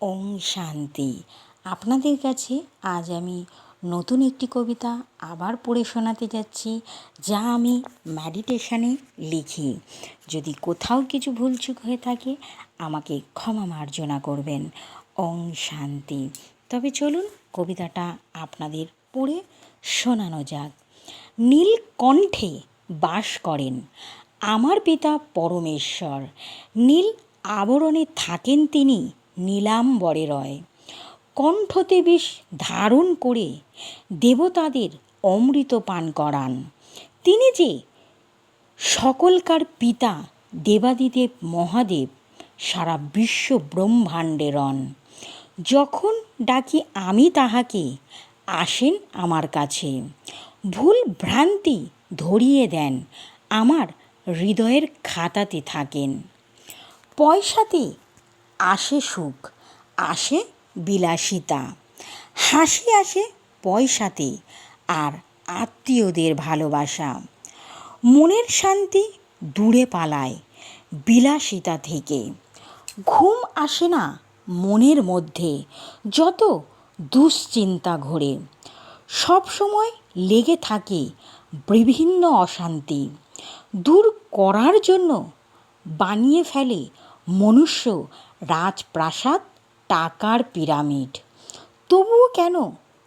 ওম শান্তি। আপনাদের কাছে আজ আমি নতুন একটি কবিতা আবার পড়ে শোনাতে যাচ্ছি, যা আমি মেডিটেশনে লিখি। যদি কোথাও কিছু ভুলচুক হয়ে থাকে আমাকে ক্ষমা মার্জনা করবেন। ওম শান্তি। তবে চলুন কবিতাটা আপনাদের পড়ে শোনানো যাক। নীলকণ্ঠে বাস করেন আমার পিতা পরমেশ্বর। নীল আবরণে থাকেন তিনি নীলাম্বরে রয়। কণ্ঠতে বিষ ধারণ করে দেবতাদের অমৃত পান করান। তিনি যে সকলকার পিতা দেবাদিদেব মহাদেব, সারা বিশ্ব ব্রহ্মাণ্ডে রন। যখন ডাকি আমি তাহাকে আসেন আমার কাছে। ভুল ভ্রান্তি ধরিয়ে দেন, আমার হৃদয়ের খাতাতে থাকেন। পয়সাতে আসে সুখ, আসে বিলাসিতা, হাসি আসে পয়সাতে, আর আত্মীয়দের ভালোবাসা। মনের শান্তি দূরে পালায় বিলাসিতা থেকে। ঘুম আসে না মনের মধ্যে যত দুশ্চিন্তা ঘোরে। সবসময় লেগে থাকে বিভিন্ন অশান্তি। দূর করার জন্য বানিয়ে ফেলে মনুষ্য রাজপ্রাসাদ, টাকার পিরামিড। তবুও কেন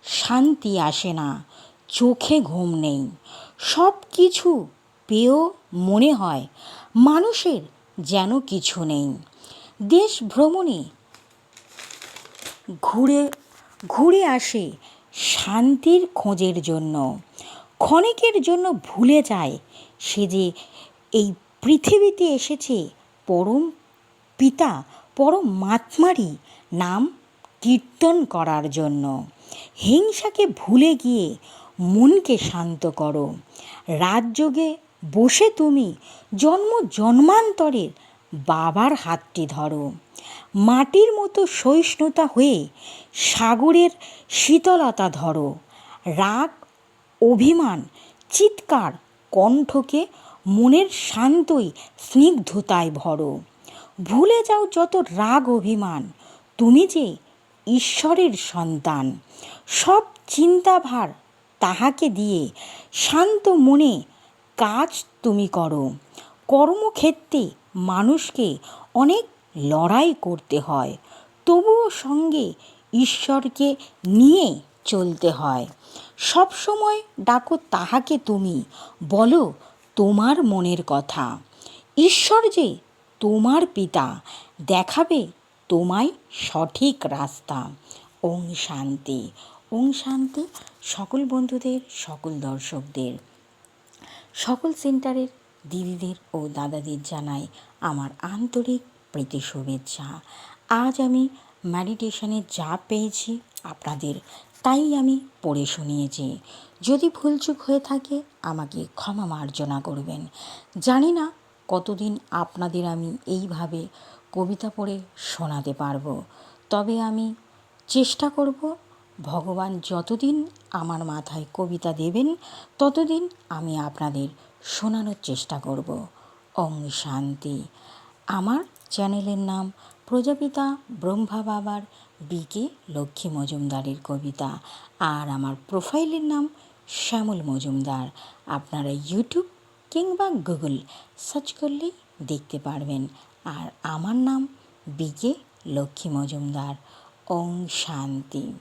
শান্তি আসে না, চোখে ঘুম নেই। সব কিছু পেয়েও মনে হয় মানুষের যেন কিছু নেই। দেশ ভ্রমণে ঘুরে ঘুরে আসে শান্তির খোঁজের জন্য। ক্ষণিকের জন্য ভুলে যায় সে যে এই পৃথিবীতে এসেছে পরম পিতা পরমাত্মারই নাম কীর্তন করার জন্য। হিংসাকে ভুলে গিয়ে মনকে শান্ত করো। রাজযোগে বসে তুমি জন্ম জন্মান্তরের বাবার হাতটি ধরো। মাটির মতো সহিষ্ণুতা হয়ে সাগরের শীতলতা ধরো। রাগ, অভিমান, চিৎকার কণ্ঠকে মনের শান্তই স্নিগ্ধতায় ভরো। ভুলে যাও যত রাগ অভিমান, তুমি যে ঈশ্বরের সন্তান। সব চিন্তাভার তাহাকে দিয়ে শান্ত মনে কাজ তুমি করো। কর্মক্ষেত্রে মানুষকে অনেক লড়াই করতে হয়, তবুও সঙ্গে ঈশ্বরকে নিয়ে চলতে হয়। সবসময় ডাকো তাহাকে তুমি, বলো তোমার মনের কথা। ঈশ্বর যে তোমার পিতা, দেখাবে তোমায় সঠিক রাস্তা। ওম শান্তি। ওম শান্তি। সকল বন্ধুদের, সকল দর্শকদের, সকল সেন্টারের দিদিদের ও দাদাদের জানাই আমার আন্তরিক প্রীতি শুভেচ্ছা। আজ আমি মেডিটেশনে যা পেয়েছি আপনাদের তাই আমি পড়ে শুনিয়েছি। যদি ভুলচুক হয়ে থাকে আমাকে ক্ষমা মার্জনা করবেন। জানি না কতদিন আপনাদের আমি এইভাবে কবিতা পড়ে শোনাতে পারবো, তবে আমি চেষ্টা করব। ভগবান যতদিন আমার মাথায় কবিতা দেবেন ততদিন আমি আপনাদের শোনানোর চেষ্টা করব। ওম শান্তি। আমার চ্যানেলের নাম প্রজাপিতা ব্রহ্মা বাবার বিকে লক্ষ্মী মজুমদারের কবিতা, আর আমার প্রোফাইলের নাম শ্যামল মজুমদার। আপনারা ইউটিউব কিংবা গুগল সার্চ করলেই দেখতে পারবেন। আর আমার নাম বিকে লক্ষ্মী মজুমদার। ওম শান্তি।